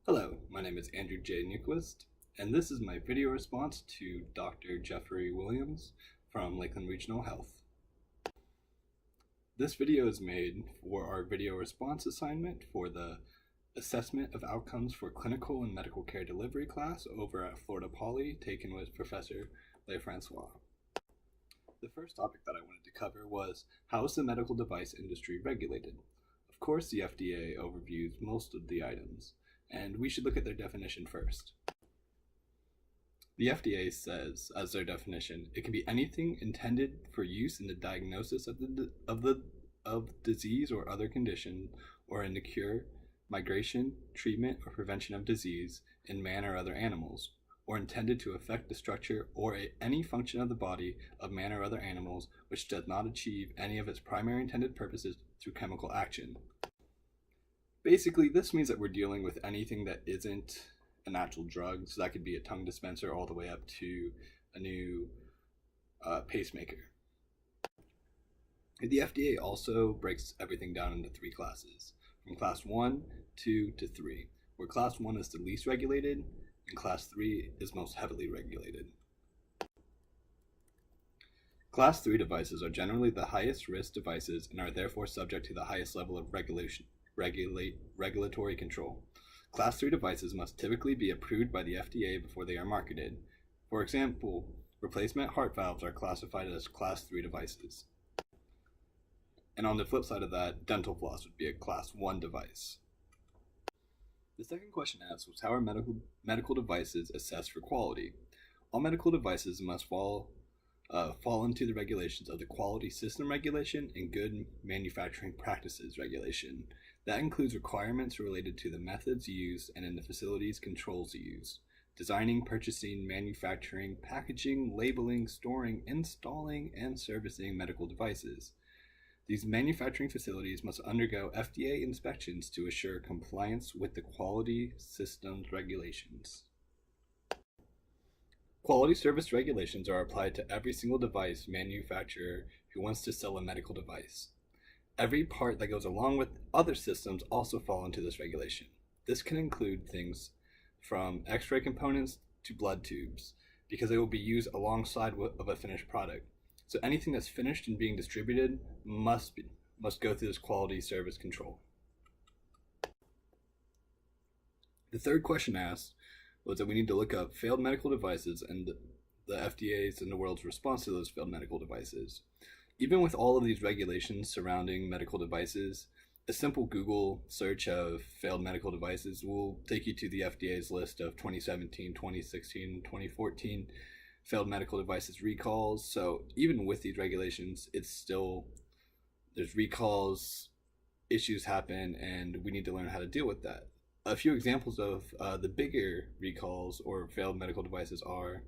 Hello, my name is Andrew J. Newquist, and this is my video response to Dr. Jeffrey Williams from Lakeland Regional Health. This video is made for our video response assignment for the Assessment of Outcomes for Clinical and Medical Care Delivery class over at Florida Poly, taken with Professor LeFrancois. The first topic that I wanted to cover was, how is the medical device industry regulated? Of course, the FDA overviews most of the items, and we should look at their definition first. The FDA says, as their definition, it can be anything intended for use in the diagnosis of disease or other condition, or in the cure, migration, treatment, or prevention of disease in man or other animals, or intended to affect the structure or any function of the body of man or other animals which does not achieve any of its primary intended purposes through chemical action. Basically, this means that we're dealing with anything that isn't a natural drug, so that could be a tongue dispenser all the way up to a new pacemaker. The FDA also breaks everything down into three classes, from class 1, 2, to 3, where class 1 is the least regulated, and class 3 is most heavily regulated. Class 3 devices are generally the highest risk devices and are therefore subject to the highest level of regulatory control. Class 3 devices must typically be approved by the FDA before they are marketed. For example, replacement heart valves are classified as Class 3 devices. And on the flip side of that, dental floss would be a Class 1 device. The second question asked was, how are medical devices assessed for quality? All medical devices must fall into the regulations of the Quality System Regulation and Good Manufacturing Practices Regulation. That includes requirements related to the methods used and in the facilities controls used, designing, purchasing, manufacturing, packaging, labeling, storing, installing, and servicing medical devices. These manufacturing facilities must undergo FDA inspections to assure compliance with the Quality Systems Regulations. Quality service regulations are applied to every single device manufacturer who wants to sell a medical device. Every part that goes along with other systems also fall into this regulation. This can include things from X-ray components to blood tubes, because they will be used alongside of a finished product. So anything that's finished and being distributed must go through this quality service control. The third question asked was that we need to look up failed medical devices and the FDA's and the world's response to those failed medical devices. Even with all of these regulations surrounding medical devices, a simple Google search of failed medical devices will take you to the FDA's list of 2017, 2016, 2014 failed medical devices recalls. So even with these regulations, there's recalls, issues happen, and we need to learn how to deal with that. A few examples of the bigger recalls or failed medical devices are,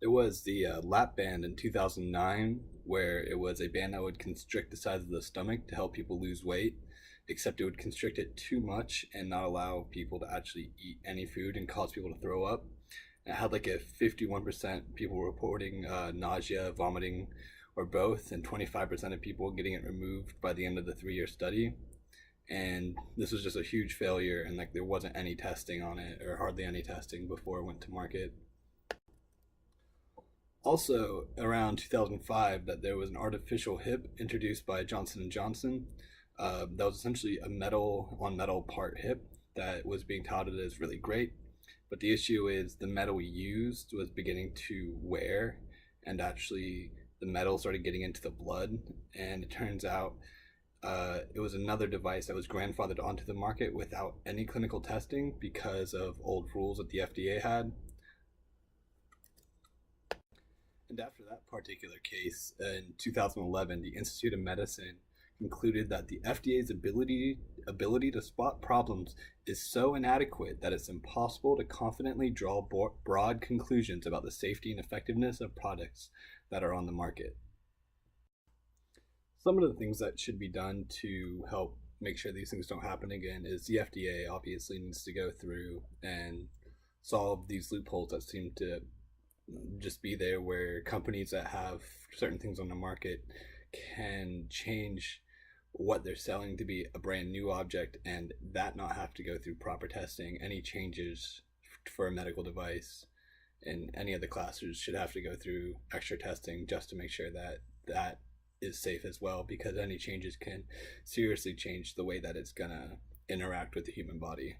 there was the lap band in 2009, where it was a band that would constrict the size of the stomach to help people lose weight, except it would constrict it too much and not allow people to actually eat any food and cause people to throw up. It had like a 51% people reporting nausea, vomiting, or both, and 25% of people getting it removed by the end of the 3-year study. And this was just a huge failure, and like there wasn't any testing on it, or hardly any testing before it went to market. Also, around 2005, that there was an artificial hip introduced by Johnson & Johnson. That was essentially a metal-on-metal part hip that was being touted as really great. But the issue is the metal used was beginning to wear, and actually the metal started getting into the blood. And it turns out it was another device that was grandfathered onto the market without any clinical testing because of old rules that the FDA had. And after that particular case, in 2011, the Institute of Medicine concluded that the FDA's ability to spot problems is so inadequate that it's impossible to confidently draw broad conclusions about the safety and effectiveness of products that are on the market. Some of the things that should be done to help make sure these things don't happen again is the FDA obviously needs to go through and solve these loopholes that seem to just be there, where companies that have certain things on the market can change what they're selling to be a brand new object, and that not have to go through proper testing. Any changes for a medical device in any of the classes should have to go through extra testing just to make sure that that is safe as well, because any changes can seriously change the way that it's gonna interact with the human body.